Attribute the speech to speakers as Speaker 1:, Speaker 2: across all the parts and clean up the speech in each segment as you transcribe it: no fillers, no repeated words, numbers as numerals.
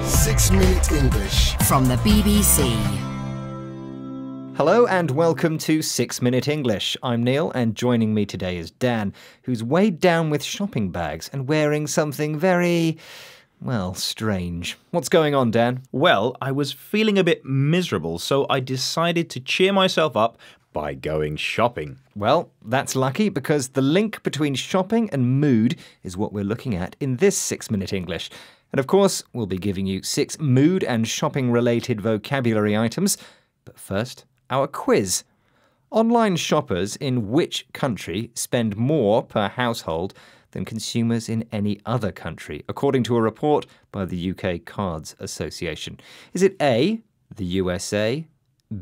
Speaker 1: 6-Minute English
Speaker 2: from the BBC.
Speaker 3: Hello and welcome to 6-Minute English. I'm Neil and joining me today is Dan, who's weighed down with shopping bags and wearing something very, well, strange. What's going on, Dan?
Speaker 4: Well, I was feeling a bit miserable, so I decided to cheer myself up by going shopping.
Speaker 3: Well, that's lucky because the link between shopping and mood is what we're looking at in this 6-Minute English. And of course, we'll be giving you 6 mood and shopping-related vocabulary items. But first, our quiz. Online shoppers in which country spend more per household than consumers in any other country, according to a report by the UK Cards Association? Is it A, the USA,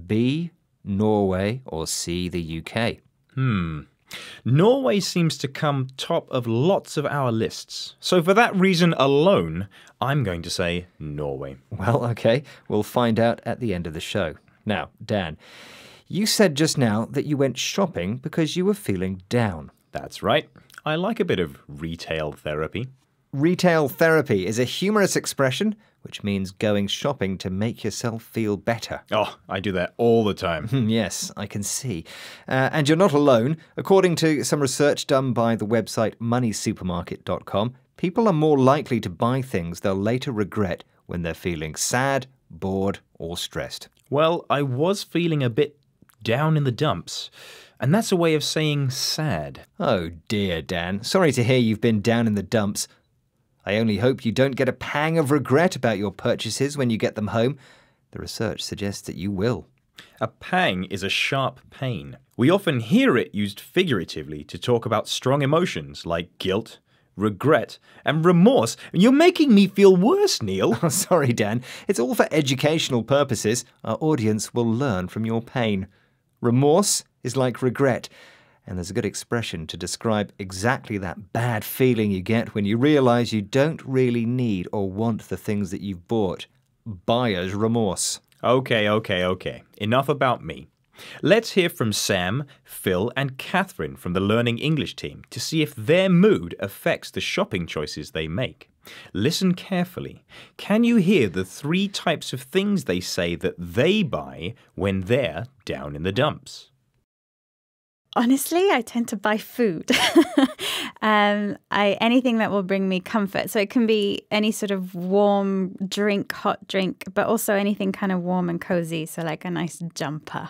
Speaker 3: B, Norway, or C, the UK?
Speaker 4: Norway seems to come top of lots of our lists. So for that reason alone, I'm going to say Norway.
Speaker 3: Well, okay, we'll find out at the end of the show. Now, Dan, you said just now that you went shopping because you were feeling down.
Speaker 4: That's right. I like a bit of retail therapy.
Speaker 3: Retail therapy is a humorous expression which means going shopping to make yourself feel better.
Speaker 4: Oh, I do that all the time.
Speaker 3: Yes, I can see. And you're not alone. According to some research done by the website moneysupermarket.com, people are more likely to buy things they'll later regret when they're feeling sad, bored, or stressed.
Speaker 4: Well, I was feeling a bit down in the dumps, and that's a way of saying sad.
Speaker 3: Oh dear, Dan. Sorry to hear you've been down in the dumps. I only hope you don't get a pang of regret about your purchases when you get them home. The research suggests that you will.
Speaker 4: A pang is a sharp pain. We often hear it used figuratively to talk about strong emotions like guilt, regret, and remorse. You're making me feel worse, Neil.
Speaker 3: Oh, sorry, Dan. It's all for educational purposes. Our audience will learn from your pain. Remorse is like regret. And there's a good expression to describe exactly that bad feeling you get when you realise you don't really need or want the things that you've bought. Buyer's remorse.
Speaker 4: Okay. Enough about me. Let's hear from Sam, Phil, and Catherine from the Learning English team to see if their mood affects the shopping choices they make. Listen carefully. Can you hear the 3 types of things they say that they buy when they're down in the dumps?
Speaker 5: Honestly, I tend to buy food. Anything that will bring me comfort. So it can be any sort of warm drink, hot drink, but also anything kind of warm and cozy. So like a nice jumper.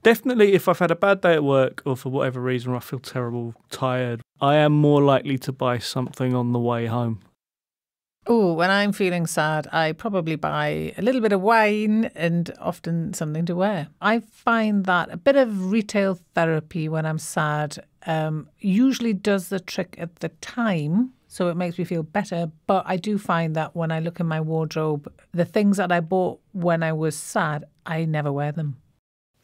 Speaker 6: Definitely if I've had a bad day at work or for whatever reason or I feel terrible, tired, I am more likely to buy something on the way home.
Speaker 7: Oh, when I'm feeling sad, I probably buy a little bit of wine and often something to wear. I find that a bit of retail therapy when I'm sad usually does the trick at the time, so it makes me feel better. But I do find that when I look in my wardrobe, the things that I bought when I was sad, I never wear them.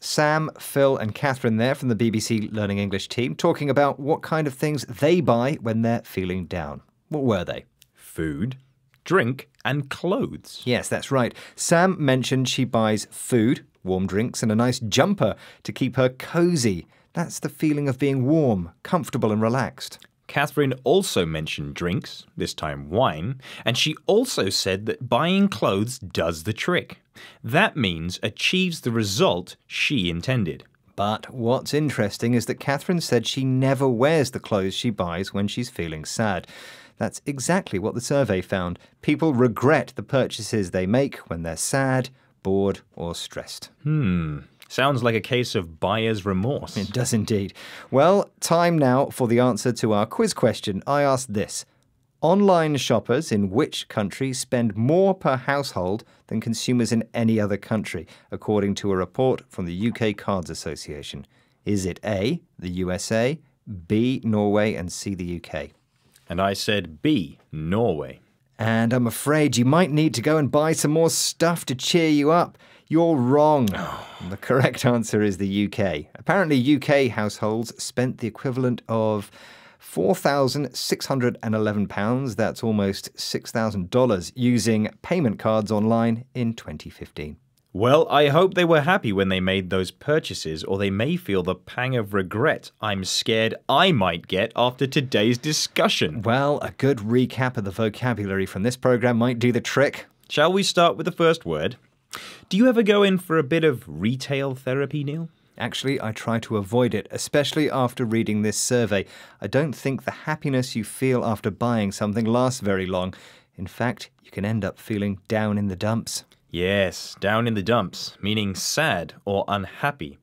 Speaker 3: Sam, Phil and Catherine there from the BBC Learning English team talking about what kind of things they buy when they're feeling down. What were they?
Speaker 4: Food, drink, and clothes.
Speaker 3: Yes, that's right. Sam mentioned she buys food, warm drinks, and a nice jumper to keep her cosy. That's the feeling of being warm, comfortable, and relaxed.
Speaker 4: Catherine also mentioned drinks, this time wine, and she also said that buying clothes does the trick. That means achieves the result she intended.
Speaker 3: But what's interesting is that Catherine said she never wears the clothes she buys when she's feeling sad. That's exactly what the survey found. People regret the purchases they make when they're sad, bored, or stressed.
Speaker 4: Sounds like a case of buyer's remorse.
Speaker 3: It does indeed. Well, time now for the answer to our quiz question. I asked this. Online shoppers in which country spend more per household than consumers in any other country, according to a report from the UK Cards Association? Is it A, the USA, B, Norway, and C, the UK?
Speaker 4: And I said B, Norway.
Speaker 3: And I'm afraid you might need to go and buy some more stuff to cheer you up. You're wrong. The correct answer is the UK. Apparently, UK households spent the equivalent of £4,611, that's almost $6,000, using payment cards online in 2015.
Speaker 4: Well, I hope they were happy when they made those purchases, or they may feel the pang of regret I'm scared I might get after today's discussion.
Speaker 3: Well, a good recap of the vocabulary from this program might do the trick.
Speaker 4: Shall we start with the first word? Do you ever go in for a bit of retail therapy, Neil?
Speaker 3: Actually, I try to avoid it, especially after reading this survey. I don't think the happiness you feel after buying something lasts very long. In fact, you can end up feeling down in the dumps.
Speaker 4: Yes, down in the dumps, meaning sad or unhappy.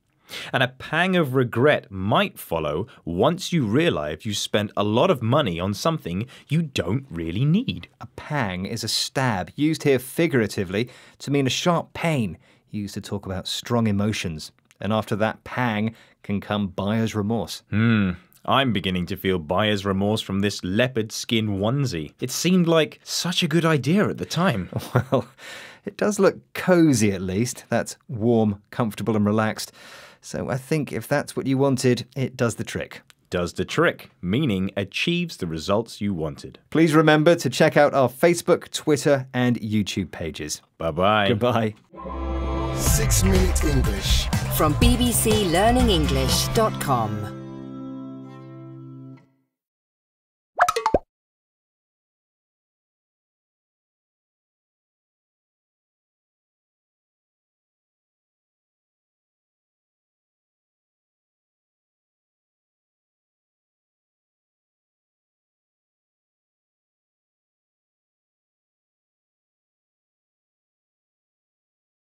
Speaker 4: And a pang of regret might follow once you realize you spent a lot of money on something you don't really need.
Speaker 3: A pang is a stab, used here figuratively to mean a sharp pain, used to talk about strong emotions. And after that pang can come buyer's remorse.
Speaker 4: I'm beginning to feel buyer's remorse from this leopard skin onesie. It seemed like such a good idea at the time.
Speaker 3: Well, it does look cozy at least. That's warm, comfortable and relaxed. So I think if that's what you wanted, it does the trick.
Speaker 4: Does the trick, meaning achieves the results you wanted.
Speaker 3: Please remember to check out our Facebook, Twitter and YouTube pages.
Speaker 4: Bye-bye.
Speaker 3: Goodbye.
Speaker 1: 6 Minute English.
Speaker 2: From bbclearningenglish.com.